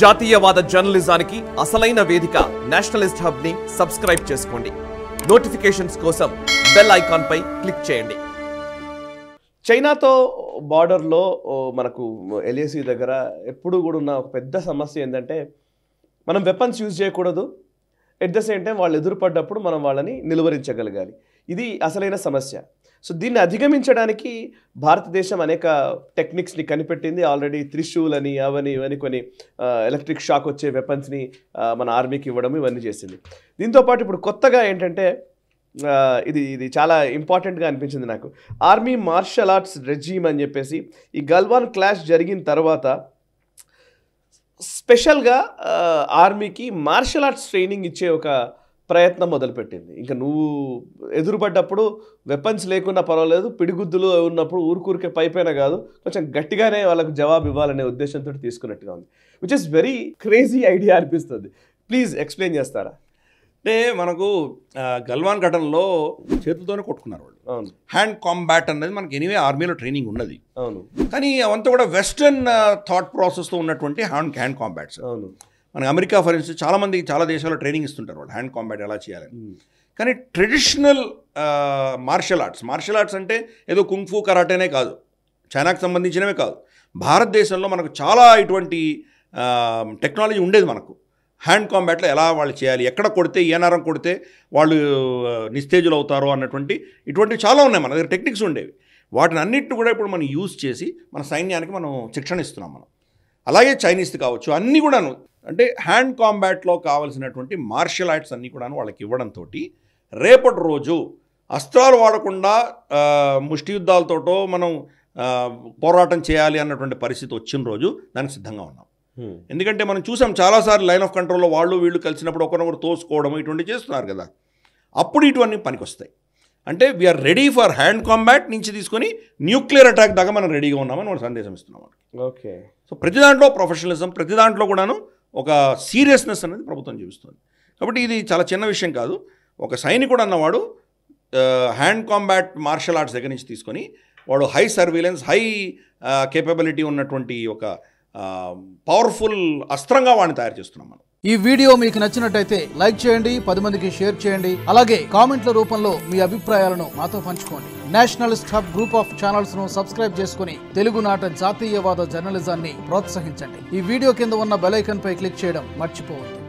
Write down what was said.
జాతీయవాద జర్నలిజానికి అసలైన వేదిక నేషనలిస్ట్ హబ్ ని సబ్స్క్రైబ్ చేసుకోండి. నోటిఫికేషన్స్ కోసం బెల్ ఐకాన్ పై క్లిక్ చేయండి. చైనాతో బార్డర్లో మనకు ఎల్ఏసి దగ్గర ఎప్పుడు కూడా ఉన్న ఒక పెద్ద సమస్య ఏంటంటే మనం వెపన్స్ యూజ్ చేయకూడదు. ఎట్ ద సేమ్ టైం వాళ్ళు ఎదురుపడ్డప్పుడు మనం వాళ్ళని నిలువరించగలగాలి. ఇది అసలైన సమస్య. సో దీన్ని అధిగమించడానికి భారతదేశం అనేక టెక్నిక్స్ని కనిపెట్టింది. ఆల్రెడీ త్రిశూల్ అని అవని ఇవన్నీ కొన్ని ఎలక్ట్రిక్ షాక్ వచ్చే వెపన్స్ని మన ఆర్మీకి ఇవ్వడం ఇవన్నీ చేసింది. దీంతోపాటు ఇప్పుడు కొత్తగా ఏంటంటే ఇది చాలా ఇంపార్టెంట్గా అనిపించింది నాకు. ఆర్మీ మార్షల్ ఆర్ట్స్ రెజీమ్ అని చెప్పేసి ఈ గల్వాన్ క్లాష్ జరిగిన తర్వాత స్పెషల్గా ఆర్మీకి మార్షల్ ఆర్ట్స్ ట్రైనింగ్ ఇచ్చే ఒక ప్రయత్నం మొదలుపెట్టింది. ఇంకా నువ్వు ఎదురుపడ్డప్పుడు వెపన్స్ లేకున్నా పర్వాలేదు, పిడిగుద్దులు ఉన్నప్పుడు ఊరికే పైపైన కాదు, కొంచెం గట్టిగానే వాళ్ళకు జవాబు ఇవ్వాలనే ఉద్దేశంతో తీసుకున్నట్టుగా ఉంది. Which is very crazy idea అనిపిస్తుంది. ప్లీజ్ ఎక్స్ప్లెయిన్ చేస్తారా? అంటే మనకు గల్వాన్ ఘటనలో చేతులతోనే కొట్టుకున్నారు వాళ్ళు. అవును, హ్యాండ్ కాంబాట్ అనేది మనకి ఎనీవే ఆర్మీలో ట్రైనింగ్ ఉన్నది. అవును, కానీ అవంతా కూడా వెస్టర్న్ థాట్ ప్రాసెస్తో ఉన్నటువంటి హ్యాండ్ కాంబాట్స్. అవును, మనకి అమెరికా ఫర్ ఇన్స్టెన్స్ చాలా దేశాల్లో ట్రైనింగ్ ఇస్తుంటారు వాళ్ళు హ్యాండ్ కాంబాట్ ఎలా చేయాలని. కానీ ట్రెడిషనల్ మార్షల్ ఆర్ట్స్ అంటే ఏదో కుంగ్ఫూ కరాటేనే కాదు, చైనాకు సంబంధించినవే కాదు, భారతదేశంలో మనకు చాలా ఇటువంటి టెక్నాలజీ ఉండేది. మనకు హ్యాండ్ కాంబాట్లో ఎలా వాళ్ళు చేయాలి, ఎక్కడ కొడితే ఏ నరం కొడితే వాళ్ళు నిస్తేజులు అవుతారో అన్నటువంటి ఇటువంటివి చాలా ఉన్నాయి. మన దగ్గర టెక్నిక్స్ ఉండేవి. వాటిని అన్నిటిని కూడా ఇప్పుడు మనం యూజ్ చేసి మన సైన్యానికి మనం శిక్షణ ఇస్తున్నాం మనం. అలాగే చైనీస్ది కావచ్చు, అన్నీ కూడాను అంటే హ్యాండ్ కాంబాట్లో కావాల్సినటువంటి మార్షల్ ఆర్ట్స్ అన్నీ కూడాను వాళ్ళకి ఇవ్వడంతో రేపటి రోజు అస్త్రాలు వాడకుండా ముష్టి యుద్ధాలతోటో మనం పోరాటం చేయాలి అన్నటువంటి పరిస్థితి వచ్చిన రోజు దానికి సిద్ధంగా ఉన్నాం. ఎందుకంటే మనం చూసాం చాలాసార్లు లైన్ ఆఫ్ కంట్రోల్లో వాళ్ళు వీళ్ళు కలిసినప్పుడు ఒకరినొకరు తోసుకోవడం ఇటువంటి చేస్తున్నారు కదా, అప్పుడు ఇటువంటి పనికి వస్తాయి. అంటే we are ready for hand combat నుంచి తీసుకొని న్యూక్లియర్ అటాక్ దాకా మనం రెడీగా ఉన్నామని మనం సందేశం ఇస్తున్నాం. ఓకే. సో ప్రతి దాంట్లో ప్రొఫెషనలిజం, ప్రతి దాంట్లో కూడాను ఒక సీరియస్నెస్ అనేది ప్రభుత్వం చూపిస్తుంది. కాబట్టి ఇది చాలా చిన్న విషయం కాదు. ఒక సైనికుడు అన్నవాడు హ్యాండ్ కాంబాట్ మార్షల్ ఆర్ట్స్ దగ్గర నుంచి తీసుకొని వాడు హై సర్వీలెన్స్, హై కేపబిలిటీ ఉన్నటువంటి ఒక పవర్ఫుల్ అస్త్రంగా వాడిని తయారు చేస్తున్నాం మనం. ఈ వీడియో మీకు నచ్చినట్టయితే లైక్ చేయండి, 10 మందికి షేర్ చేయండి. అలాగే కామెంట్ల రూపంలో మీ అభిప్రాయాలను మాతో పంచుకోండి. Nationalist hub group of channels ను సబ్స్క్రైబ్ చేసుకుని తెలుగునాట జాతీయవాద జర్నలిజాన్ని ప్రోత్సహించండి. ఈ వీడియో కింద ఉన్న బెల్ ఐకాన్ పై క్లిక్ చేయడం మర్చిపోవద్దు.